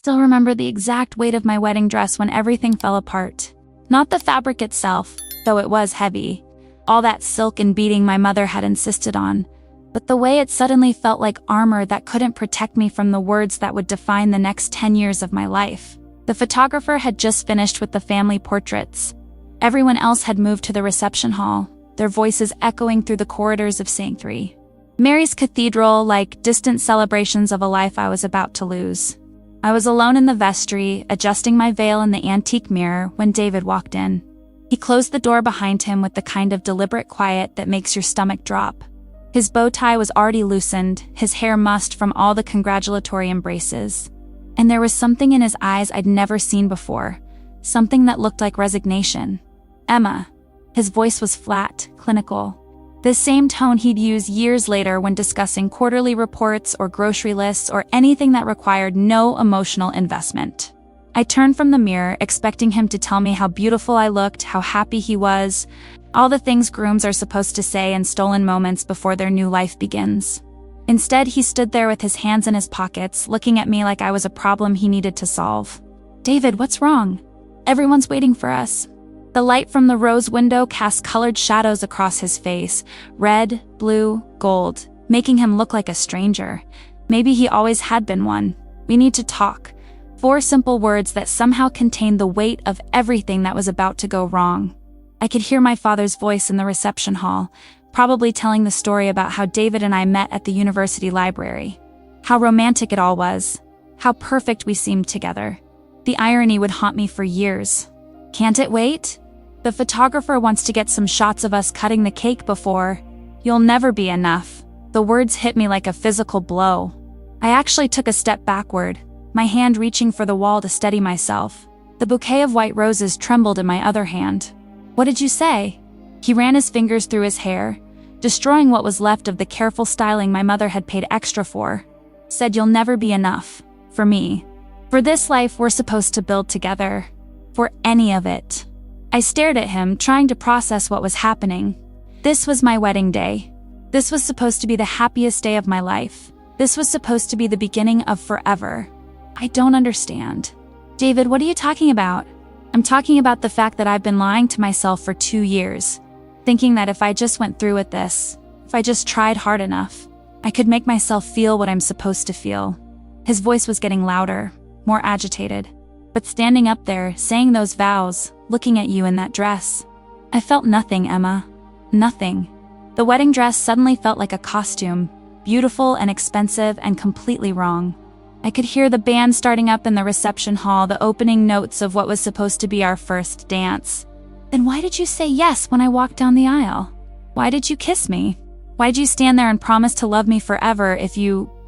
still remember the exact weight of my wedding dress when everything fell apart. Not the fabric itself, though it was heavy, all that silk and beading my mother had insisted on, but the way it suddenly felt like armor that couldn't protect me from the words that would define the next 10 years of my life. The photographer had just finished with the family portraits. Everyone else had moved to the reception hall, their voices echoing through the corridors of St. Three. Mary's Cathedral, like distant celebrations of a life I was about to lose. I was alone in the vestry, adjusting my veil in the antique mirror when David walked in. He closed the door behind him with the kind of deliberate quiet that makes your stomach drop. His bow tie was already loosened, his hair mussed from all the congratulatory embraces. And there was something in his eyes I'd never seen before, something that looked like resignation. "Emma." His voice was flat, clinical. The same tone he'd use years later when discussing quarterly reports or grocery lists or anything that required no emotional investment. I turned from the mirror, expecting him to tell me how beautiful I looked, how happy he was, all the things grooms are supposed to say in stolen moments before their new life begins. Instead, he stood there with his hands in his pockets, looking at me like I was a problem he needed to solve. "David, what's wrong?" "Everyone's waiting for us." The light from the rose window cast colored shadows across his face, red, blue, gold, making him look like a stranger. Maybe he always had been one. "We need to talk." 4 simple words that somehow contained the weight of everything that was about to go wrong. I could hear my father's voice in the reception hall, probably telling the story about how David and I met at the university library. How romantic it all was. How perfect we seemed together. The irony would haunt me for years. "Can't it wait? The photographer wants to get some shots of us cutting the cake before." "You'll never be enough." The words hit me like a physical blow. I actually took a step backward, my hand reaching for the wall to steady myself. The bouquet of white roses trembled in my other hand. "What did you say?" He ran his fingers through his hair, destroying what was left of the careful styling my mother had paid extra for. "Said you'll never be enough. For me. For this life we're supposed to build together. For any of it." I stared at him, trying to process what was happening. This was my wedding day. This was supposed to be the happiest day of my life. This was supposed to be the beginning of forever. "I don't understand." "David, what are you talking about?" "I'm talking about the fact that I've been lying to myself for 2 years, thinking that if I just went through with this, if I just tried hard enough, I could make myself feel what I'm supposed to feel." His voice was getting louder, more agitated. "But standing up there, saying those vows, looking at you in that dress, I felt nothing, Emma. Nothing." The wedding dress suddenly felt like a costume, beautiful and expensive and completely wrong. I could hear the band starting up in the reception hall, the opening notes of what was supposed to be our first dance. "Then why did you say yes when I walked down the aisle? Why did you kiss me? Why did you stand there and promise to love me forever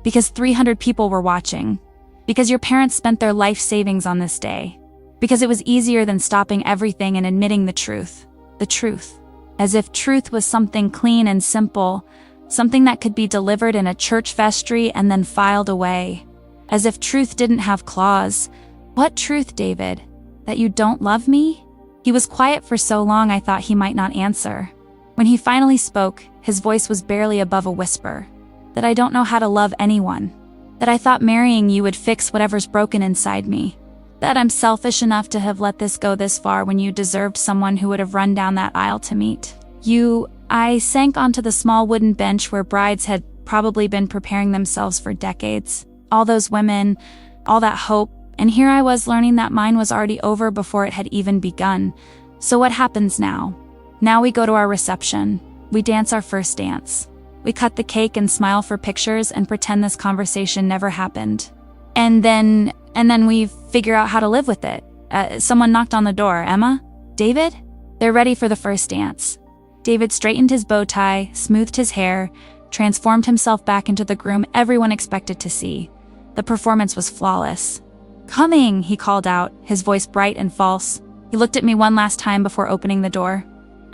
because 300 people were watching? Because your parents spent their life savings on this day? Because it was easier than stopping everything and admitting the truth. The truth. As if truth was something clean and simple, something that could be delivered in a church vestry and then filed away. As if truth didn't have claws. What truth, David? That you don't love me?" He was quiet for so long I thought he might not answer. When he finally spoke, his voice was barely above a whisper. "That I don't know how to love anyone. That I thought marrying you would fix whatever's broken inside me. That I'm selfish enough to have let this go this far when you deserved someone who would have run down that aisle to meet you." I sank onto the small wooden bench where brides had probably been preparing themselves for decades. All those women, all that hope, and here I was learning that mine was already over before it had even begun. So what happens now? Now we go to our reception. We dance our first dance. We cut the cake and smile for pictures and pretend this conversation never happened. And then we figure out how to live with it. Someone knocked on the door. "Emma? David?" "They're ready for the first dance." David straightened his bow tie, smoothed his hair, transformed himself back into the groom everyone expected to see. The performance was flawless. "Coming," he called out, his voice bright and false. He looked at me one last time before opening the door.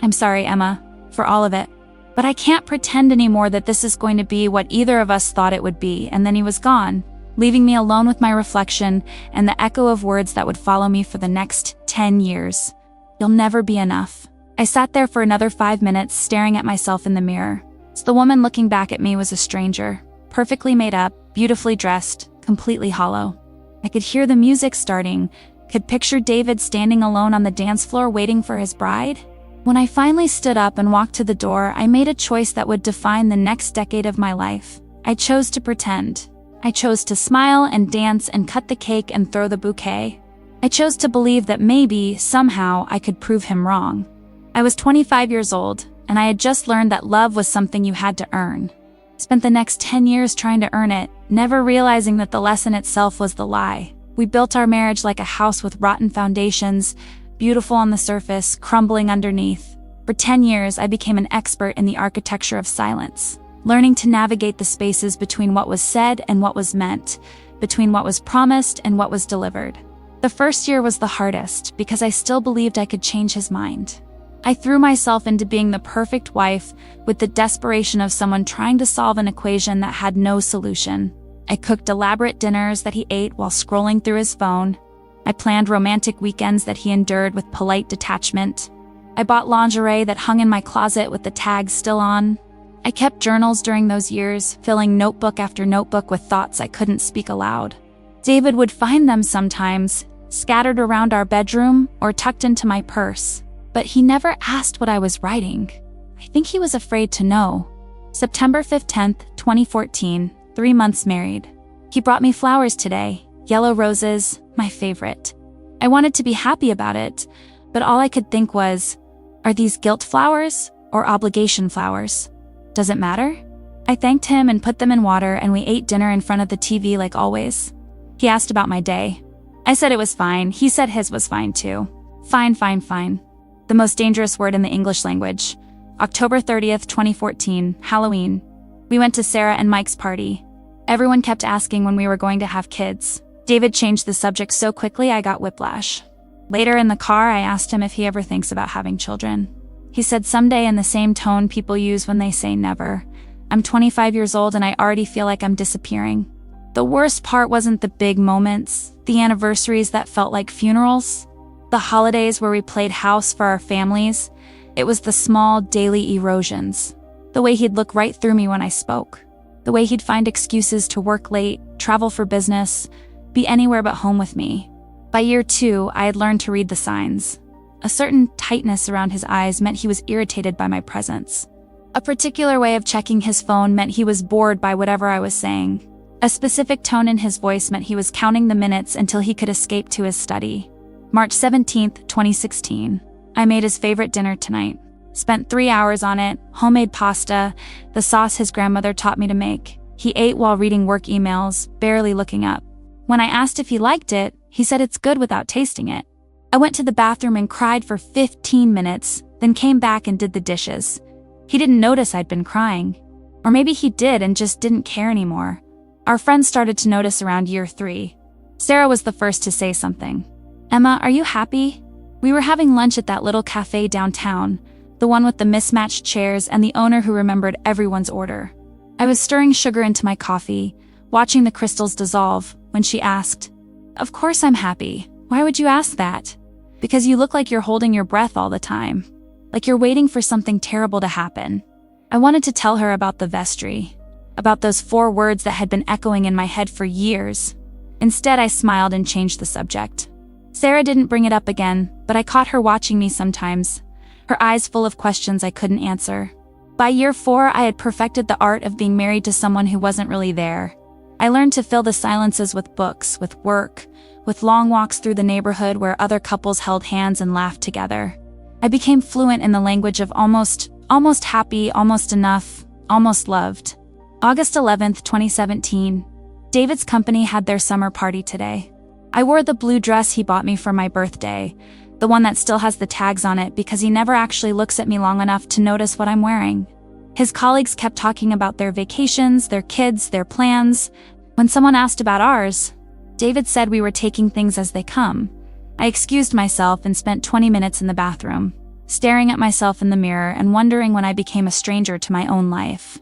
"I'm sorry, Emma, for all of it. But I can't pretend anymore that this is going to be what either of us thought it would be." And then he was gone, leaving me alone with my reflection and the echo of words that would follow me for the next 10 years. "You'll never be enough." I sat there for another 5 minutes, staring at myself in the mirror. So the woman looking back at me was a stranger, perfectly made up, beautifully dressed, completely hollow. I could hear the music starting, could picture David standing alone on the dance floor waiting for his bride. When I finally stood up and walked to the door, I made a choice that would define the next decade of my life. I chose to pretend. I chose to smile and dance and cut the cake and throw the bouquet. I chose to believe that maybe, somehow, I could prove him wrong. I was 25 years old, and I had just learned that love was something you had to earn. Spent the next 10 years trying to earn it, never realizing that the lesson itself was the lie. We built our marriage like a house with rotten foundations, beautiful on the surface, crumbling underneath. For 10 years, I became an expert in the architecture of silence, learning to navigate the spaces between what was said and what was meant, between what was promised and what was delivered. The first year was the hardest because I still believed I could change his mind. I threw myself into being the perfect wife with the desperation of someone trying to solve an equation that had no solution. I cooked elaborate dinners that he ate while scrolling through his phone. I planned romantic weekends that he endured with polite detachment. I bought lingerie that hung in my closet with the tags still on. I kept journals during those years, filling notebook after notebook with thoughts I couldn't speak aloud. David would find them sometimes, scattered around our bedroom or tucked into my purse. But he never asked what I was writing. I think he was afraid to know. September 15th, 2014, 3 months married. He brought me flowers today, yellow roses, my favorite. I wanted to be happy about it, but all I could think was, are these guilt flowers or obligation flowers? Does it matter? I thanked him and put them in water, and we ate dinner in front of the TV like always. He asked about my day. I said it was fine. He said his was fine too. Fine. The most dangerous word in the English language. October 30th, 2014, Halloween. We went to Sarah and Mike's party. Everyone kept asking when we were going to have kids. David changed the subject so quickly I got whiplash. Later in the car, I asked him if he ever thinks about having children. He said someday in the same tone people use when they say never. I'm 25 years old and I already feel like I'm disappearing. The worst part wasn't the big moments, the anniversaries that felt like funerals, the holidays where we played house for our families. It was the small, daily erosions. The way he'd look right through me when I spoke. The way he'd find excuses to work late, travel for business, be anywhere but home with me. By year 2, I had learned to read the signs. A certain tightness around his eyes meant he was irritated by my presence. A particular way of checking his phone meant he was bored by whatever I was saying. A specific tone in his voice meant he was counting the minutes until he could escape to his study. March 17th, 2016. I made his favorite dinner tonight. Spent 3 hours on it, homemade pasta, the sauce his grandmother taught me to make. He ate while reading work emails, barely looking up. When I asked if he liked it, he said it's good without tasting it. I went to the bathroom and cried for 15 minutes, then came back and did the dishes. He didn't notice I'd been crying. Or maybe he did and just didn't care anymore. Our friends started to notice around year 3. Sarah was the first to say something. Emma, are you happy? We were having lunch at that little cafe downtown, the one with the mismatched chairs and the owner who remembered everyone's order. I was stirring sugar into my coffee, watching the crystals dissolve, when she asked, "Of course I'm happy. Why would you ask that?" "Because you look like you're holding your breath all the time. Like you're waiting for something terrible to happen." I wanted to tell her about the vestry, about those 4 words that had been echoing in my head for years. Instead, I smiled and changed the subject. Sarah didn't bring it up again, but I caught her watching me sometimes, her eyes full of questions I couldn't answer. By year 4, I had perfected the art of being married to someone who wasn't really there. I learned to fill the silences with books, with work, with long walks through the neighborhood where other couples held hands and laughed together. I became fluent in the language of almost happy, almost enough, almost loved. August 11th, 2017. David's company had their summer party today. I wore the blue dress he bought me for my birthday, the one that still has the tags on it because he never actually looks at me long enough to notice what I'm wearing. His colleagues kept talking about their vacations, their kids, their plans. When someone asked about ours, David said we were taking things as they come. I excused myself and spent 20 minutes in the bathroom, staring at myself in the mirror and wondering when I became a stranger to my own life.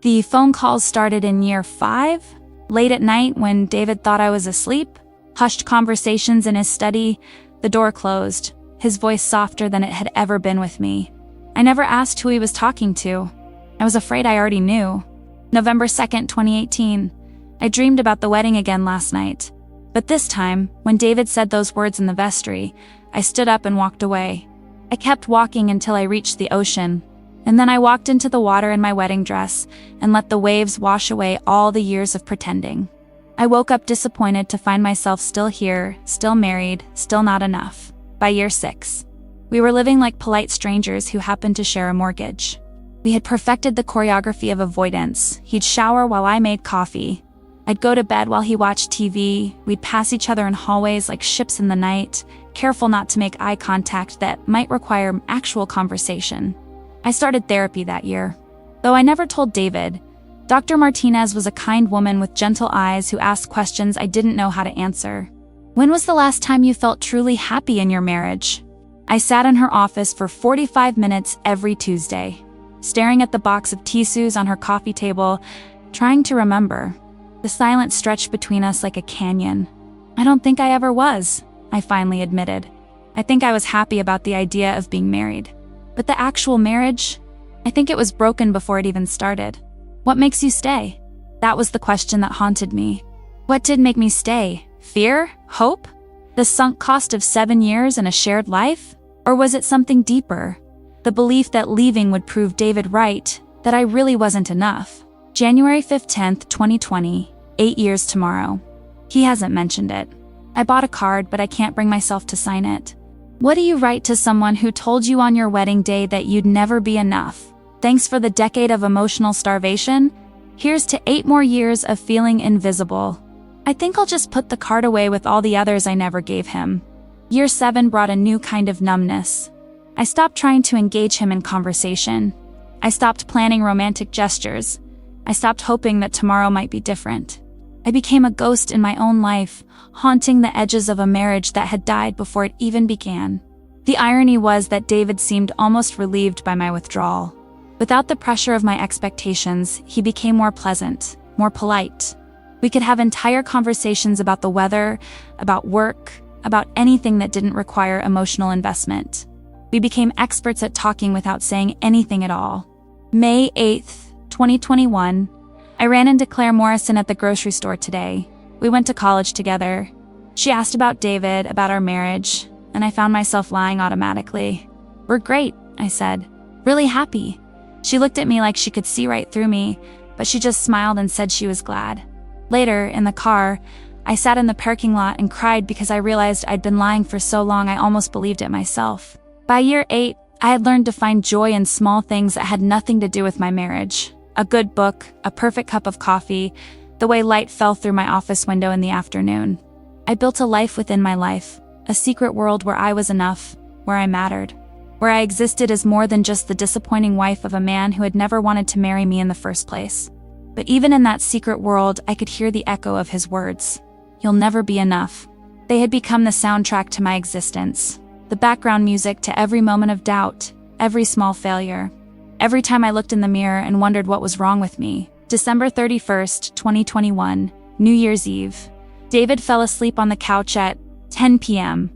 The phone calls started in year 5, late at night when David thought I was asleep. Hushed conversations in his study, the door closed, his voice softer than it had ever been with me. I never asked who he was talking to. I was afraid I already knew. November 2nd, 2018. I dreamed about the wedding again last night. But this time, when David said those words in the vestry, I stood up and walked away. I kept walking until I reached the ocean, and then I walked into the water in my wedding dress and let the waves wash away all the years of pretending. I woke up disappointed to find myself still here, still married, still not enough. By year 6, we were living like polite strangers who happened to share a mortgage. We had perfected the choreography of avoidance. He'd shower while I made coffee. I'd go to bed while he watched TV. We'd pass each other in hallways like ships in the night, careful not to make eye contact that might require actual conversation. I started therapy that year. Though I never told David, Dr. Martinez was a kind woman with gentle eyes who asked questions I didn't know how to answer. When was the last time you felt truly happy in your marriage? I sat in her office for 45 minutes every Tuesday, staring at the box of tissues on her coffee table, trying to remember. The silence stretched between us like a canyon. I don't think I ever was, I finally admitted. I think I was happy about the idea of being married. But the actual marriage? I think it was broken before it even started. What makes you stay? That was the question that haunted me. What did make me stay? Fear? Hope? The sunk cost of 7 years and a shared life? Or was it something deeper? The belief that leaving would prove David right, that I really wasn't enough. January 15th, 2020, 8 years tomorrow. He hasn't mentioned it. I bought a card, but I can't bring myself to sign it. What do you write to someone who told you on your wedding day that you'd never be enough? Thanks for the decade of emotional starvation. Here's to 8 more years of feeling invisible. I think I'll just put the card away with all the others I never gave him. Year 7 brought a new kind of numbness. I stopped trying to engage him in conversation. I stopped planning romantic gestures. I stopped hoping that tomorrow might be different. I became a ghost in my own life, haunting the edges of a marriage that had died before it even began. The irony was that David seemed almost relieved by my withdrawal. Without the pressure of my expectations, he became more pleasant, more polite. We could have entire conversations about the weather, about work, about anything that didn't require emotional investment. We became experts at talking without saying anything at all. May 8th, 2021. I ran into Claire Morrison at the grocery store today. We went to college together. She asked about David, about our marriage, and I found myself lying automatically. We're great, I said. Really happy. She looked at me like she could see right through me, but she just smiled and said she was glad. Later, in the car, I sat in the parking lot and cried because I realized I'd been lying for so long I almost believed it myself. By year 8, I had learned to find joy in small things that had nothing to do with my marriage. A good book, a perfect cup of coffee, the way light fell through my office window in the afternoon. I built a life within my life, a secret world where I was enough, where I mattered, where I existed as more than just the disappointing wife of a man who had never wanted to marry me in the first place. But even in that secret world, I could hear the echo of his words. You'll never be enough. They had become the soundtrack to my existence, the background music to every moment of doubt, every small failure. Every time I looked in the mirror and wondered what was wrong with me. December 31st, 2021, New Year's Eve. David fell asleep on the couch at 10 p.m.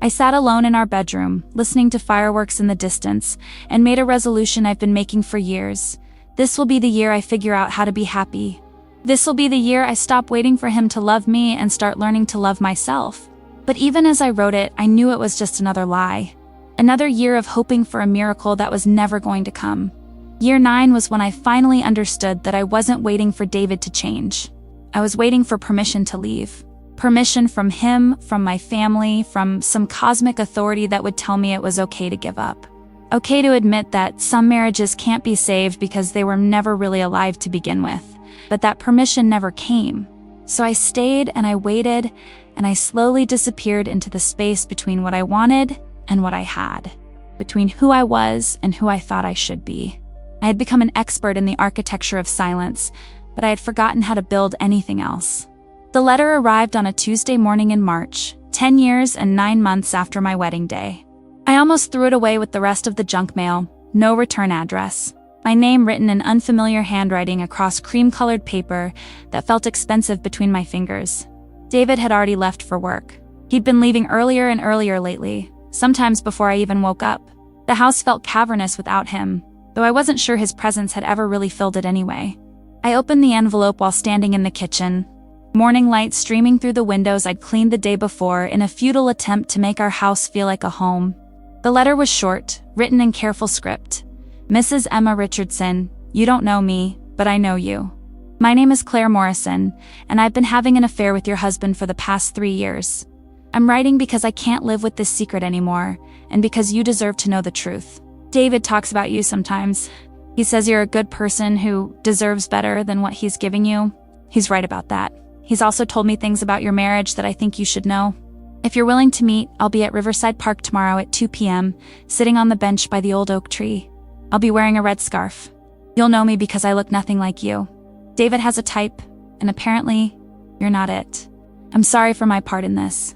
I sat alone in our bedroom, listening to fireworks in the distance, and made a resolution I've been making for years. This will be the year I figure out how to be happy. This will be the year I stop waiting for him to love me and start learning to love myself. But even as I wrote it, I knew it was just another lie. Another year of hoping for a miracle that was never going to come. Year 9 was when I finally understood that I wasn't waiting for David to change. I was waiting for permission to leave. Permission from him, from my family, from some cosmic authority that would tell me it was okay to give up. Okay to admit that some marriages can't be saved because they were never really alive to begin with. But that permission never came. So I stayed and I waited, and I slowly disappeared into the space between what I wanted and what I had, between who I was and who I thought I should be. I had become an expert in the architecture of silence, but I had forgotten how to build anything else. The letter arrived on a Tuesday morning in March, 10 years and 9 months after my wedding day. I almost threw it away with the rest of the junk mail, no return address. My name written in unfamiliar handwriting across cream-colored paper that felt expensive between my fingers. David had already left for work. He'd been leaving earlier and earlier lately, sometimes before I even woke up. The house felt cavernous without him, though I wasn't sure his presence had ever really filled it anyway. I opened the envelope while standing in the kitchen. Morning light streaming through the windows I'd cleaned the day before in a futile attempt to make our house feel like a home. The letter was short, written in careful script. Mrs. Emma Richardson, you don't know me, but I know you. My name is Claire Morrison, and I've been having an affair with your husband for the past 3 years. I'm writing because I can't live with this secret anymore, and because you deserve to know the truth. David talks about you sometimes. He says you're a good person who deserves better than what he's giving you. He's right about that. He's also told me things about your marriage that I think you should know. If you're willing to meet, I'll be at Riverside Park tomorrow at 2 p.m., sitting on the bench by the old oak tree. I'll be wearing a red scarf. You'll know me because I look nothing like you. David has a type, and apparently, you're not it. I'm sorry for my part in this.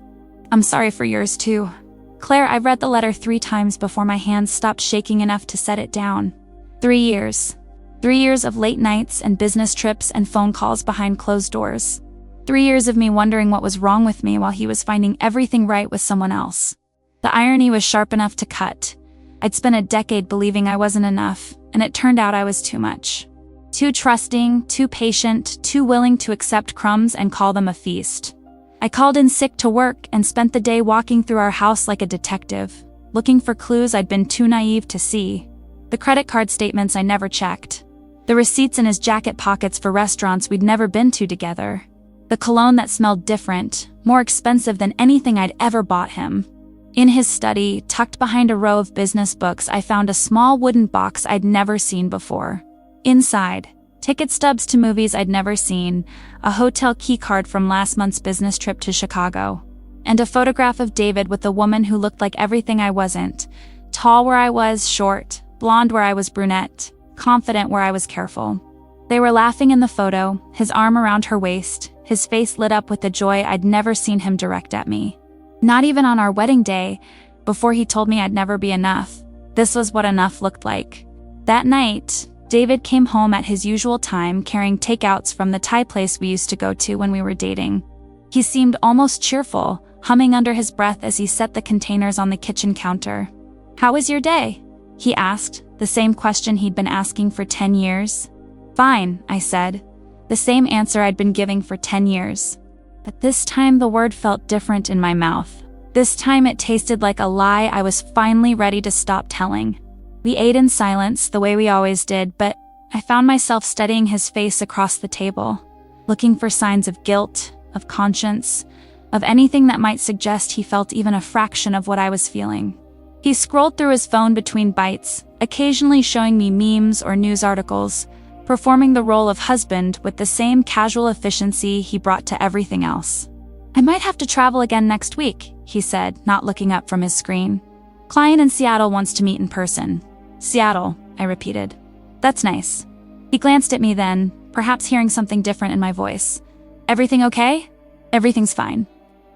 I'm sorry for yours too. Claire, I've read the letter 3 times before my hands stopped shaking enough to set it down. 3 years. 3 years of late nights and business trips and phone calls behind closed doors. 3 years of me wondering what was wrong with me while he was finding everything right with someone else. The irony was sharp enough to cut. I'd spent a decade believing I wasn't enough, and it turned out I was too much. Too trusting, too patient, too willing to accept crumbs and call them a feast. I called in sick to work and spent the day walking through our house like a detective, looking for clues I'd been too naive to see. The credit card statements I never checked. The receipts in his jacket pockets for restaurants we'd never been to together. The cologne that smelled different, more expensive than anything I'd ever bought him. In his study, tucked behind a row of business books, I found a small wooden box I'd never seen before. Inside, ticket stubs to movies I'd never seen, a hotel key card from last month's business trip to Chicago, and a photograph of David with a woman who looked like everything I wasn't. Tall where I was short, blonde where I was brunette, confident where I was careful. They were laughing in the photo, his arm around her waist, his face lit up with the joy I'd never seen him direct at me. Not even on our wedding day, before he told me I'd never be enough. This was what enough looked like. That night, David came home at his usual time carrying takeouts from the Thai place we used to go to when we were dating. He seemed almost cheerful, humming under his breath as he set the containers on the kitchen counter. "How was your day?" he asked, the same question he'd been asking for 10 years. "Fine," I said, the same answer I'd been giving for 10 years. But this time the word felt different in my mouth. This time it tasted like a lie I was finally ready to stop telling. We ate in silence, the way we always did, but I found myself studying his face across the table, looking for signs of guilt, of conscience, of anything that might suggest he felt even a fraction of what I was feeling. He scrolled through his phone between bites, occasionally showing me memes or news articles, performing the role of husband with the same casual efficiency he brought to everything else. "I might have to travel again next week," he said, not looking up from his screen. "Client in Seattle wants to meet in person." "Seattle," I repeated. "That's nice." He glanced at me then, perhaps hearing something different in my voice. "Everything okay?" "Everything's fine."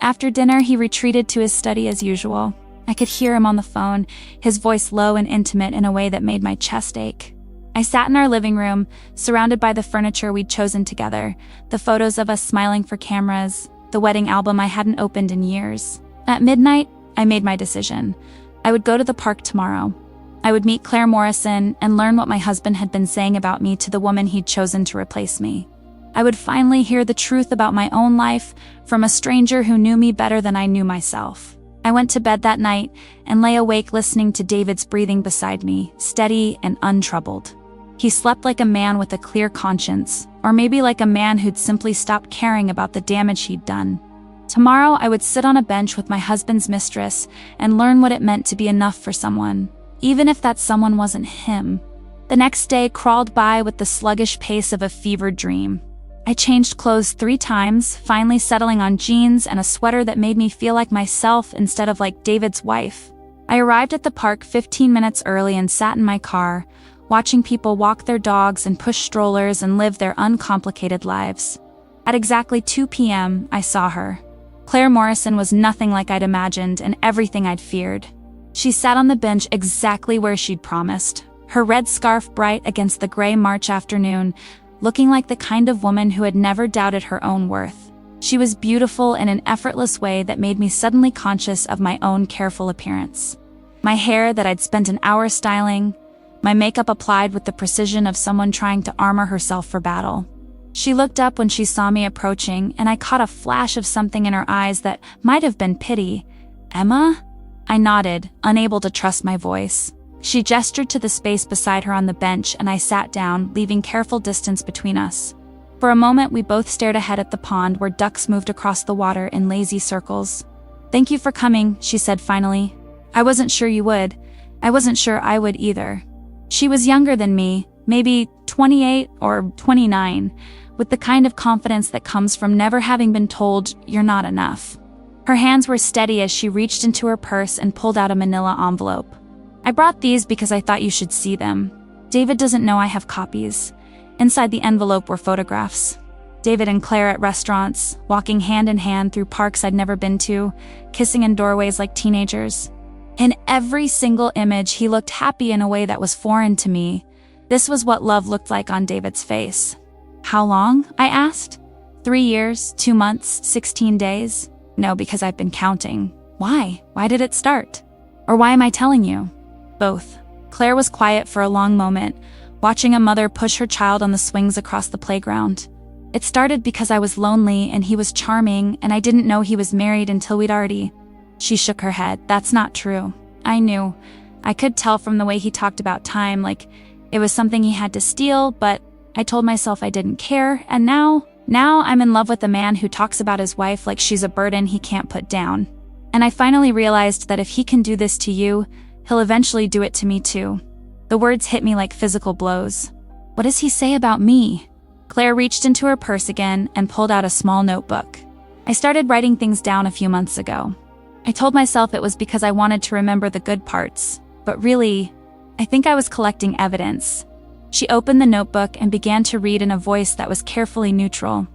After dinner, he retreated to his study as usual. I could hear him on the phone, his voice low and intimate in a way that made my chest ache. I sat in our living room, surrounded by the furniture we'd chosen together, the photos of us smiling for cameras, the wedding album I hadn't opened in years. At midnight, I made my decision. I would go to the park tomorrow. I would meet Claire Morrison and learn what my husband had been saying about me to the woman he'd chosen to replace me. I would finally hear the truth about my own life from a stranger who knew me better than I knew myself. I went to bed that night and lay awake listening to David's breathing beside me, steady and untroubled. He slept like a man with a clear conscience, or maybe like a man who'd simply stopped caring about the damage he'd done. Tomorrow I would sit on a bench with my husband's mistress and learn what it meant to be enough for someone, even if that someone wasn't him. The next day crawled by with the sluggish pace of a fevered dream. I changed clothes 3 times, finally settling on jeans and a sweater that made me feel like myself instead of like David's wife. I arrived at the park 15 minutes early and sat in my car, watching people walk their dogs and push strollers and live their uncomplicated lives. At exactly 2 p.m., I saw her. Claire Morrison was nothing like I'd imagined and everything I'd feared. She sat on the bench exactly where she'd promised, her red scarf bright against the gray March afternoon, looking like the kind of woman who had never doubted her own worth. She was beautiful in an effortless way that made me suddenly conscious of my own careful appearance. My hair that I'd spent an hour styling, my makeup applied with the precision of someone trying to armor herself for battle. She looked up when she saw me approaching, and I caught a flash of something in her eyes that might have been pity. "Emma?" I nodded, unable to trust my voice. She gestured to the space beside her on the bench, and I sat down, leaving careful distance between us. For a moment, we both stared ahead at the pond where ducks moved across the water in lazy circles. "Thank you for coming," she said finally. "I wasn't sure you would. I wasn't sure I would either." She was younger than me, maybe 28 or 29, with the kind of confidence that comes from never having been told you're not enough. Her hands were steady as she reached into her purse and pulled out a manila envelope. "I brought these because I thought you should see them. David doesn't know I have copies." Inside the envelope were photographs. David and Claire at restaurants, walking hand in hand through parks I'd never been to, kissing in doorways like teenagers. In every single image, he looked happy in a way that was foreign to me. This was what love looked like on David's face. "How long?" I asked. 3 years, 2 months, 16 days? No, because I've been counting. Why? Why did it start? Or why am I telling you? Both. Claire was quiet for a long moment, watching a mother push her child on the swings across the playground. "It started because I was lonely and he was charming, and I didn't know he was married until we'd already..." She shook her head. "That's not true." I knew. I could tell from the way he talked about time, like it was something he had to steal, but I told myself I didn't care, and now I'm in love with a man who talks about his wife like she's a burden he can't put down. And I finally realized that if he can do this to you, he'll eventually do it to me too. The words hit me like physical blows. What does he say about me? Claire reached into her purse again and pulled out a small notebook. I started writing things down a few months ago. I told myself it was because I wanted to remember the good parts, but really, I think I was collecting evidence. She opened the notebook and began to read in a voice that was carefully neutral.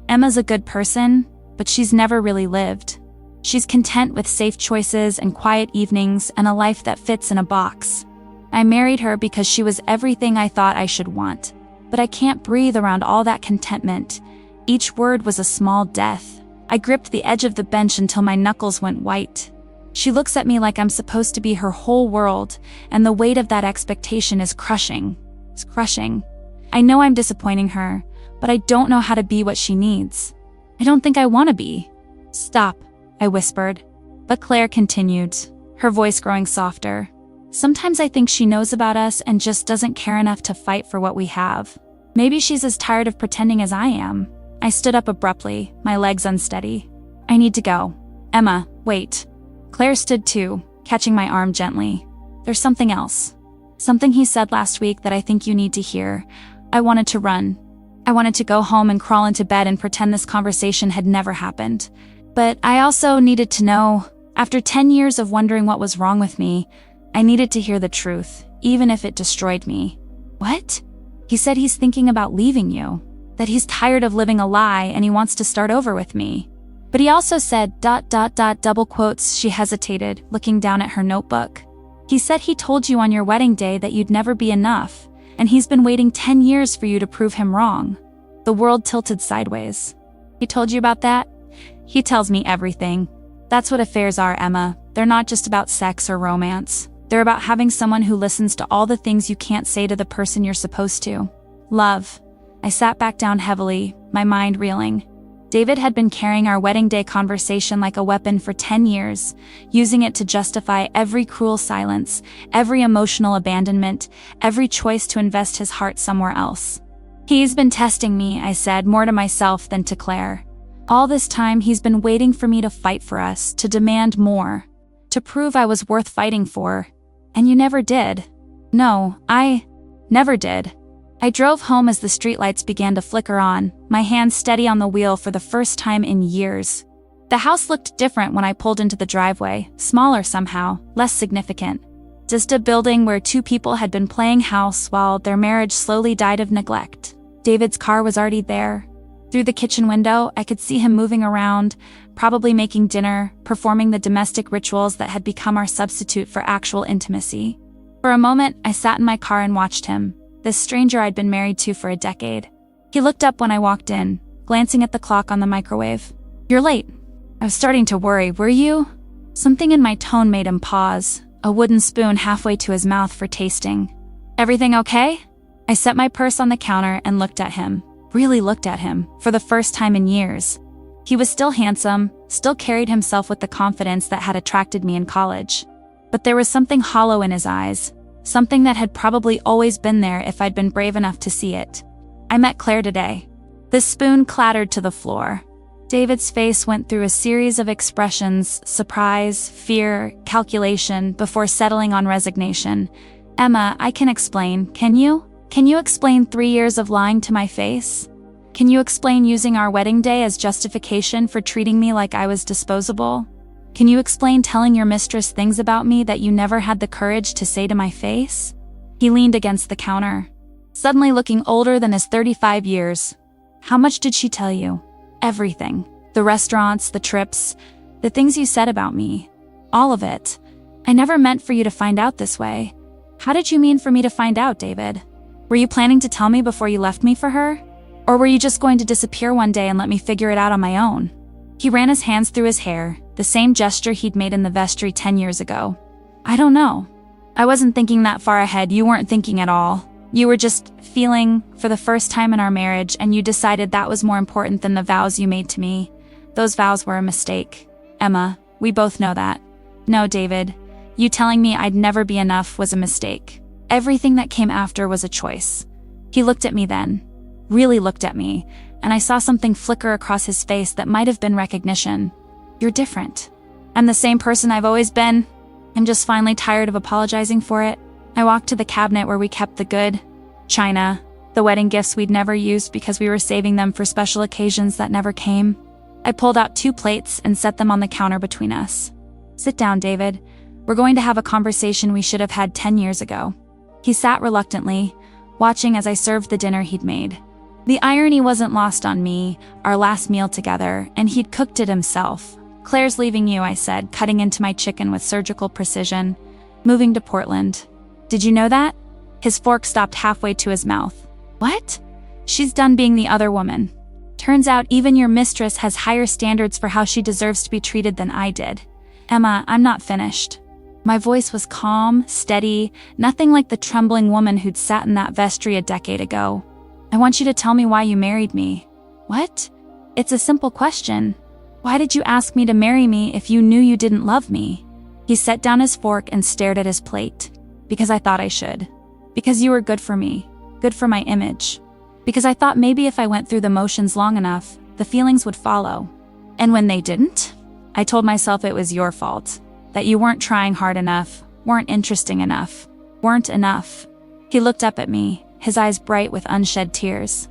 "Emma's a good person, but she's never really lived. She's content with safe choices and quiet evenings and a life that fits in a box. I married her because she was everything I thought I should want, but I can't breathe around all that contentment." Each word was a small death. I gripped the edge of the bench until my knuckles went white. She looks at me like I'm supposed to be her whole world, and the weight of that expectation is crushing. It's crushing. I know I'm disappointing her, but I don't know how to be what she needs. I don't think I want to be. "Stop," I whispered. But Claire continued, her voice growing softer. "Sometimes I think she knows about us and just doesn't care enough to fight for what we have. Maybe she's as tired of pretending as I am." I stood up abruptly, my legs unsteady. "I need to go." "Emma, wait." Claire stood too, catching my arm gently. "There's something else. Something he said last week that I think you need to hear." I wanted to run. I wanted to go home and crawl into bed and pretend this conversation had never happened. But I also needed to know. After 10 years of wondering what was wrong with me, I needed to hear the truth, even if it destroyed me. "What?" "He said he's thinking about leaving you. That he's tired of living a lie and he wants to start over with me. But he also said ... double quotes." She hesitated, looking down at her notebook. "He said he told you on your wedding day that you'd never be enough, and he's been waiting 10 years for you to prove him wrong." The world tilted sideways. "He told you about that?" "He tells me everything. That's what affairs are, Emma. They're not just about sex or romance. They're about having someone who listens to all the things you can't say to the person you're supposed to. Love." I sat back down heavily, my mind reeling. David had been carrying our wedding day conversation like a weapon for 10 years, using it to justify every cruel silence, every emotional abandonment, every choice to invest his heart somewhere else. "He's been testing me," I said, more to myself than to Claire. "All this time he's been waiting for me to fight for us, to demand more, to prove I was worth fighting for. And you never did." "No, I never did." I drove home as the streetlights began to flicker on, my hands steady on the wheel for the first time in years. The house looked different when I pulled into the driveway, smaller somehow, less significant. Just a building where 2 people had been playing house while their marriage slowly died of neglect. David's car was already there. Through the kitchen window, I could see him moving around, probably making dinner, performing the domestic rituals that had become our substitute for actual intimacy. For a moment, I sat in my car and watched him. This stranger I'd been married to for a decade. He looked up when I walked in, glancing at the clock on the microwave. "You're late." I was starting to worry. "Were you?" Something in my tone made him pause, a wooden spoon halfway to his mouth for tasting. "Everything okay?" I set my purse on the counter and looked at him. really looked at him, for the first time in years. He was still handsome, still carried himself with the confidence that had attracted me in college. But there was something hollow in his eyes, something that had probably always been there if I'd been brave enough to see it. I met Claire today. The spoon clattered to the floor. David's face went through a series of expressions: surprise, fear, calculation, before settling on resignation. Emma, I can explain, can you? Can you explain 3 years of lying to my face? Can you explain using our wedding day as justification for treating me like I was disposable? Can you explain telling your mistress things about me that you never had the courage to say to my face? He leaned against the counter, suddenly looking older than his 35 years. How much did she tell you? Everything. The restaurants, the trips, the things you said about me. All of it. I never meant for you to find out this way. How did you mean for me to find out, David? Were you planning to tell me before you left me for her? Or were you just going to disappear one day and let me figure it out on my own? He ran his hands through his hair, the same gesture he'd made in the vestry 10 years ago. I don't know. I wasn't thinking that far ahead. You weren't thinking at all. You were just feeling for the first time in our marriage, and you decided that was more important than the vows you made to me. Those vows were a mistake. Emma, we both know that. No, David, you telling me I'd never be enough was a mistake. Everything that came after was a choice. He looked at me then, really looked at me, and I saw something flicker across his face that might have been recognition. You're different. I'm the same person I've always been. I'm just finally tired of apologizing for it. I walked to the cabinet where we kept the good china, the wedding gifts we'd never used because we were saving them for special occasions that never came. I pulled out 2 plates and set them on the counter between us. Sit down, David. We're going to have a conversation we should have had 10 years ago. He sat reluctantly, watching as I served the dinner he'd made. The irony wasn't lost on me, our last meal together, and he'd cooked it himself. Claire's leaving you, I said, cutting into my chicken with surgical precision. Moving to Portland. Did you know that? His fork stopped halfway to his mouth. What? She's done being the other woman. Turns out even your mistress has higher standards for how she deserves to be treated than I did. Emma, I'm not finished. My voice was calm, steady, nothing like the trembling woman who'd sat in that vestry a decade ago. I want you to tell me why you married me. What? It's a simple question. Why did you ask me to marry me if you knew you didn't love me? He set down his fork and stared at his plate. Because I thought I should. Because you were good for me. Good for my image. Because I thought maybe if I went through the motions long enough, the feelings would follow. And when they didn't, I told myself it was your fault. That you weren't trying hard enough, weren't interesting enough, weren't enough. He looked up at me, his eyes bright with unshed tears.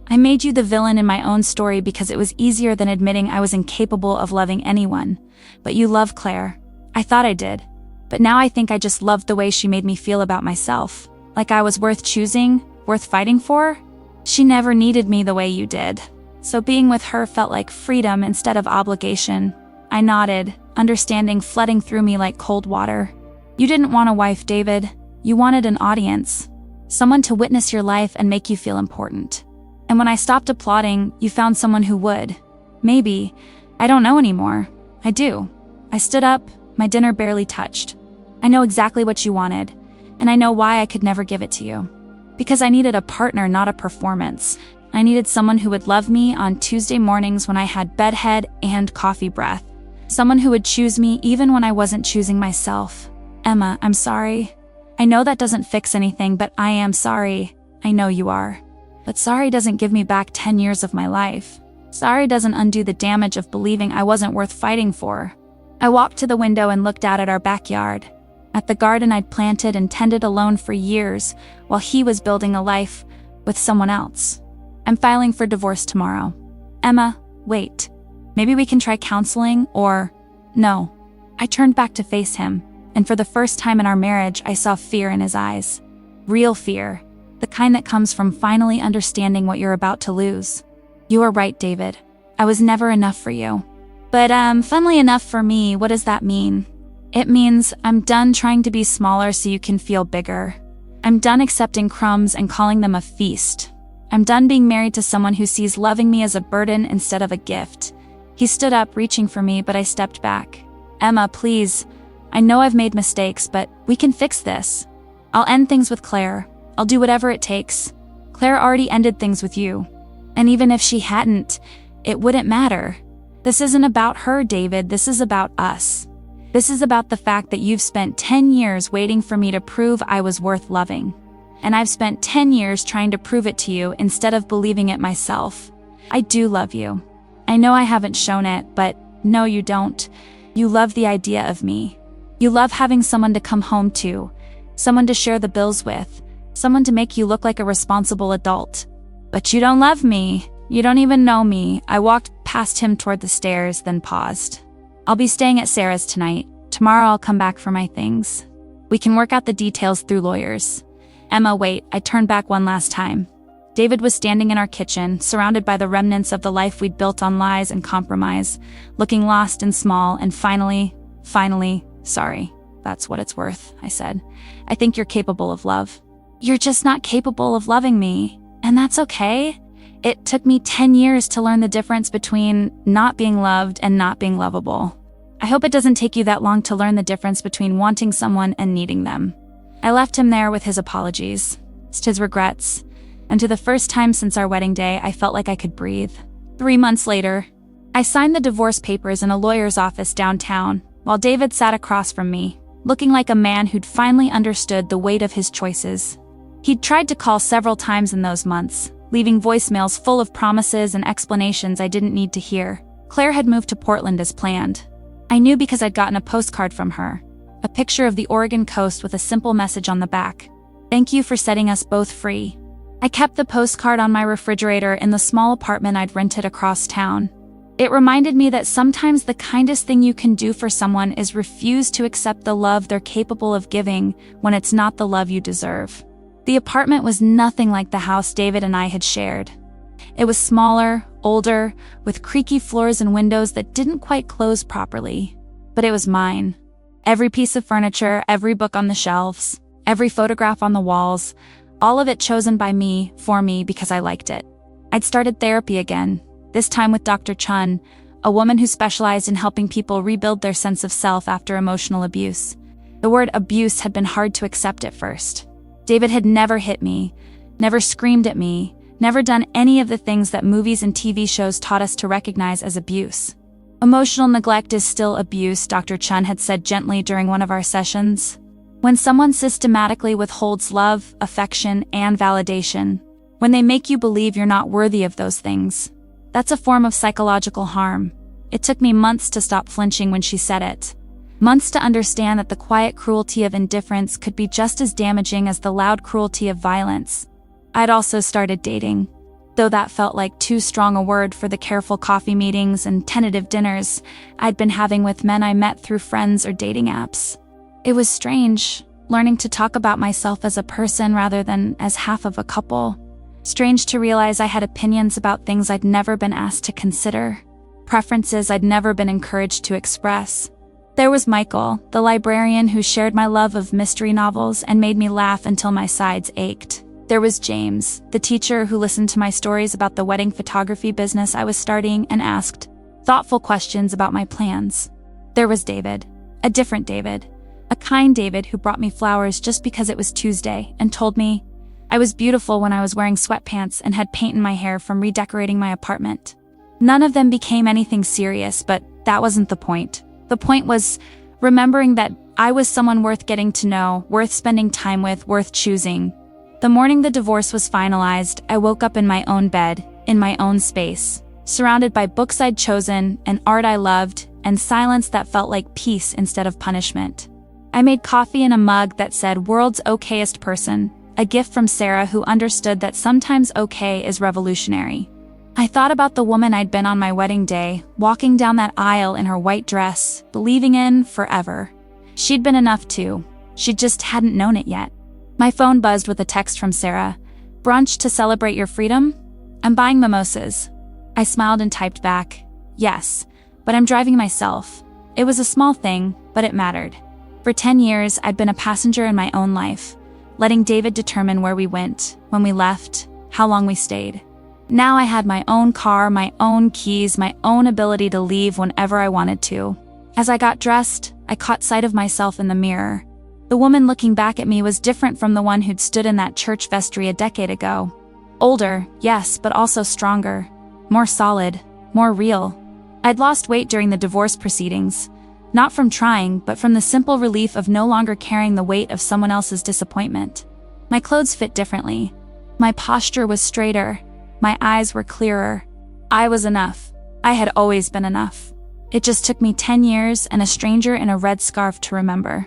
I made you the villain in my own story because it was easier than admitting I was incapable of loving anyone. But you love Claire. I thought I did. But now I think I just loved the way she made me feel about myself. Like I was worth choosing, worth fighting for. She never needed me the way you did. So being with her felt like freedom instead of obligation. I nodded, understanding flooding through me like cold water. You didn't want a wife, David. You wanted an audience. Someone to witness your life and make you feel important. And when I stopped applauding, you found someone who would. Maybe. I don't know anymore. I do. I stood up, my dinner barely touched. I know exactly what you wanted, and I know why I could never give it to you. Because I needed a partner, not a performance. I needed someone who would love me on Tuesday mornings when I had bedhead and coffee breath. Someone who would choose me even when I wasn't choosing myself. Emma, I'm sorry. I know that doesn't fix anything, but I am sorry. I know you are. But sorry doesn't give me back 10 years of my life. Sorry doesn't undo the damage of believing I wasn't worth fighting for. I walked to the window and looked out at our backyard. At the garden I'd planted and tended alone for years, while he was building a life with someone else. I'm filing for divorce tomorrow. Emma, wait. Maybe we can try counseling, or... No. I turned back to face him, and for the first time in our marriage I saw fear in his eyes. Real fear. The kind that comes from finally understanding what you're about to lose. You are right, David. I was never enough for you. But, funnily enough for me, what does that mean? It means I'm done trying to be smaller so you can feel bigger. I'm done accepting crumbs and calling them a feast. I'm done being married to someone who sees loving me as a burden instead of a gift. He stood up, reaching for me, but I stepped back. Emma, please. I know I've made mistakes, but we can fix this. I'll end things with Claire. I'll do whatever it takes. Claire already ended things with you. And even if she hadn't, it wouldn't matter. This isn't about her, David. This is about us. This is about the fact that you've spent 10 years waiting for me to prove I was worth loving. And I've spent 10 years trying to prove it to you instead of believing it myself. I do love you. I know I haven't shown it, but no, you don't. You love the idea of me. You love having someone to come home to, someone to share the bills with, someone to make you look like a responsible adult. But you don't love me. You don't even know me. I walked past him toward the stairs, then paused. I'll be staying at Sarah's tonight. Tomorrow I'll come back for my things. We can work out the details through lawyers. Emma, wait, I turned back one last time. David was standing in our kitchen, surrounded by the remnants of the life we'd built on lies and compromise, looking lost and small, and finally, sorry, that's what it's worth, I said. I think you're capable of love. You're just not capable of loving me, and that's okay. It took me 10 years to learn the difference between not being loved and not being lovable. I hope it doesn't take you that long to learn the difference between wanting someone and needing them. I left him there with his apologies, his regrets, and for the first time since our wedding day, I felt like I could breathe. 3 months later, I signed the divorce papers in a lawyer's office downtown, while David sat across from me, looking like a man who'd finally understood the weight of his choices. He'd tried to call several times in those months, leaving voicemails full of promises and explanations I didn't need to hear. Claire had moved to Portland as planned. I knew because I'd gotten a postcard from her, a picture of the Oregon coast with a simple message on the back. Thank you for setting us both free. I kept the postcard on my refrigerator in the small apartment I'd rented across town. It reminded me that sometimes the kindest thing you can do for someone is refuse to accept the love they're capable of giving when it's not the love you deserve. The apartment was nothing like the house David and I had shared. It was smaller, older, with creaky floors and windows that didn't quite close properly. But it was mine. Every piece of furniture, every book on the shelves, every photograph on the walls, all of it chosen by me, for me, because I liked it. I'd started therapy again, this time with Dr. Chun, a woman who specialized in helping people rebuild their sense of self after emotional abuse. The word abuse had been hard to accept at first. David had never hit me, never screamed at me, never done any of the things that movies and TV shows taught us to recognize as abuse. Emotional neglect is still abuse, Dr. Chun had said gently during one of our sessions. When someone systematically withholds love, affection, and validation, when they make you believe you're not worthy of those things, that's a form of psychological harm. It took me months to stop flinching when she said it. Months to understand that the quiet cruelty of indifference could be just as damaging as the loud cruelty of violence. I'd also started dating, though that felt like too strong a word for the careful coffee meetings and tentative dinners I'd been having with men I met through friends or dating apps. It was strange, learning to talk about myself as a person rather than as half of a couple. Strange to realize I had opinions about things I'd never been asked to consider, preferences I'd never been encouraged to express. There was Michael, the librarian who shared my love of mystery novels and made me laugh until my sides ached. There was James, the teacher who listened to my stories about the wedding photography business I was starting and asked thoughtful questions about my plans. There was David, a different David, a kind David who brought me flowers just because it was Tuesday and told me I was beautiful when I was wearing sweatpants and had paint in my hair from redecorating my apartment. None of them became anything serious, but that wasn't the point. The point was remembering that I was someone worth getting to know, worth spending time with, worth choosing. The morning the divorce was finalized, I woke up in my own bed, in my own space, surrounded by books I'd chosen, and art I loved, and silence that felt like peace instead of punishment. I made coffee in a mug that said "World's Okayest Person," a gift from Sarah who understood that sometimes okay is revolutionary. I thought about the woman I'd been on my wedding day, walking down that aisle in her white dress, believing in forever. She'd been enough too. She just hadn't known it yet. My phone buzzed with a text from Sarah. "Brunch to celebrate your freedom? I'm buying mimosas." I smiled and typed back, "Yes, but I'm driving myself." It was a small thing, but it mattered. For 10 years, I'd been a passenger in my own life, letting David determine where we went, when we left, how long we stayed. Now I had my own car, my own keys, my own ability to leave whenever I wanted to. As I got dressed, I caught sight of myself in the mirror. The woman looking back at me was different from the one who'd stood in that church vestry a decade ago. Older, yes, but also stronger. More solid, more real. I'd lost weight during the divorce proceedings. Not from trying, but from the simple relief of no longer carrying the weight of someone else's disappointment. My clothes fit differently. My posture was straighter. My eyes were clearer. I was enough. I had always been enough. It just took me 10 years and a stranger in a red scarf to remember.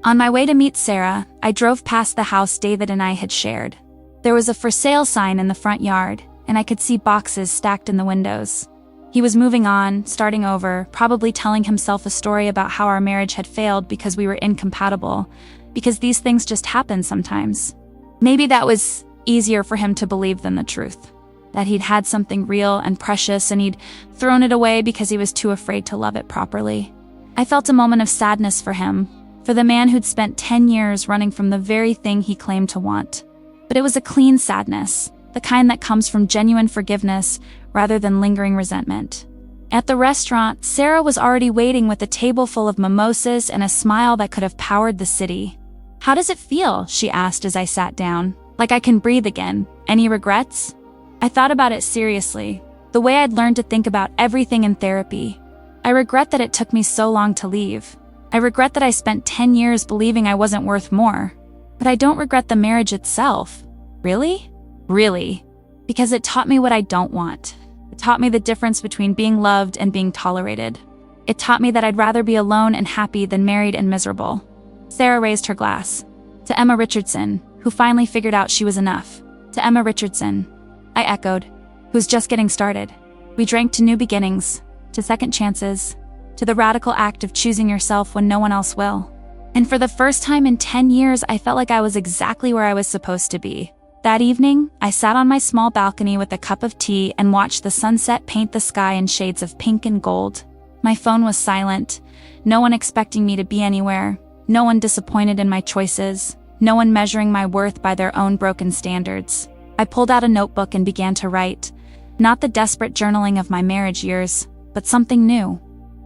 On my way to meet Sarah, I drove past the house David and I had shared. There was a for sale sign in the front yard, and I could see boxes stacked in the windows. He was moving on, starting over, probably telling himself a story about how our marriage had failed because we were incompatible, because these things just happen sometimes. Maybe that was easier for him to believe than the truth. That he'd had something real and precious and he'd thrown it away because he was too afraid to love it properly. I felt a moment of sadness for him, for the man who'd spent 10 years running from the very thing he claimed to want. But it was a clean sadness, the kind that comes from genuine forgiveness rather than lingering resentment. At the restaurant, Sarah was already waiting with a table full of mimosas and a smile that could have powered the city. "How does it feel?" she asked as I sat down. "Like I can breathe again. Any regrets?" I thought about it seriously, the way I'd learned to think about everything in therapy. I regret that it took me so long to leave. I regret that I spent 10 years believing I wasn't worth more. But I don't regret the marriage itself. Really? Really. Because it taught me what I don't want. It taught me the difference between being loved and being tolerated. It taught me that I'd rather be alone and happy than married and miserable. Sarah raised her glass. "To Emma Richardson, who finally figured out she was enough. To Emma Richardson," I echoed, "who's just getting started." We drank to new beginnings, to second chances, to the radical act of choosing yourself when no one else will. And for the first time in 10 years, I felt like I was exactly where I was supposed to be. That evening, I sat on my small balcony with a cup of tea and watched the sunset paint the sky in shades of pink and gold. My phone was silent, no one expecting me to be anywhere, no one disappointed in my choices, no one measuring my worth by their own broken standards. I pulled out a notebook and began to write, not the desperate journaling of my marriage years, but something new,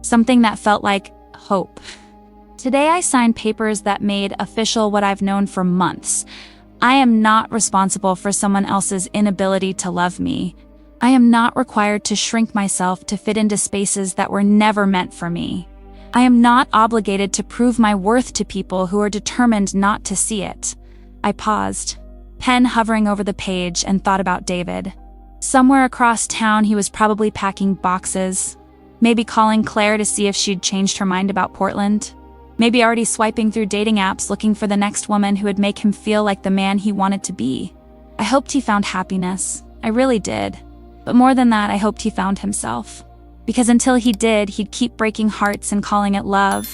something that felt like hope. Today I signed papers that made official what I've known for months. I am not responsible for someone else's inability to love me. I am not required to shrink myself to fit into spaces that were never meant for me. I am not obligated to prove my worth to people who are determined not to see it. I paused, pen hovering over the page, and thought about David. Somewhere across town he was probably packing boxes, maybe calling Claire to see if she'd changed her mind about Portland. Maybe already swiping through dating apps looking for the next woman who would make him feel like the man he wanted to be. I hoped he found happiness. I really did. But more than that, I hoped he found himself. Because until he did, he'd keep breaking hearts and calling it love.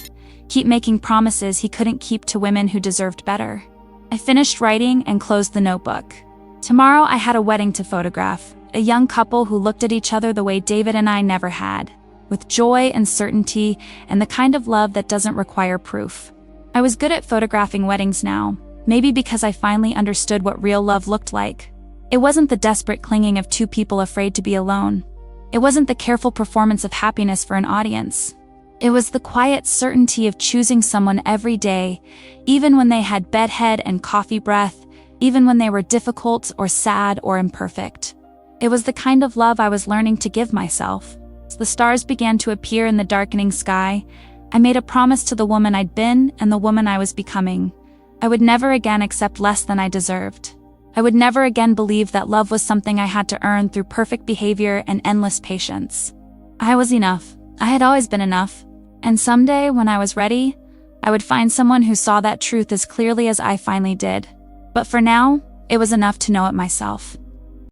Keep making promises he couldn't keep to women who deserved better. I finished writing and closed the notebook. Tomorrow I had a wedding to photograph. A young couple who looked at each other the way David and I never had. With joy and certainty, and the kind of love that doesn't require proof. I was good at photographing weddings now, maybe because I finally understood what real love looked like. It wasn't the desperate clinging of two people afraid to be alone. It wasn't the careful performance of happiness for an audience. It was the quiet certainty of choosing someone every day, even when they had bedhead and coffee breath, even when they were difficult or sad or imperfect. It was the kind of love I was learning to give myself. As the stars began to appear in the darkening sky, I made a promise to the woman I'd been and the woman I was becoming. I would never again accept less than I deserved. I would never again believe that love was something I had to earn through perfect behavior and endless patience. I was enough. I had always been enough. And someday, when I was ready, I would find someone who saw that truth as clearly as I finally did. But for now, it was enough to know it myself.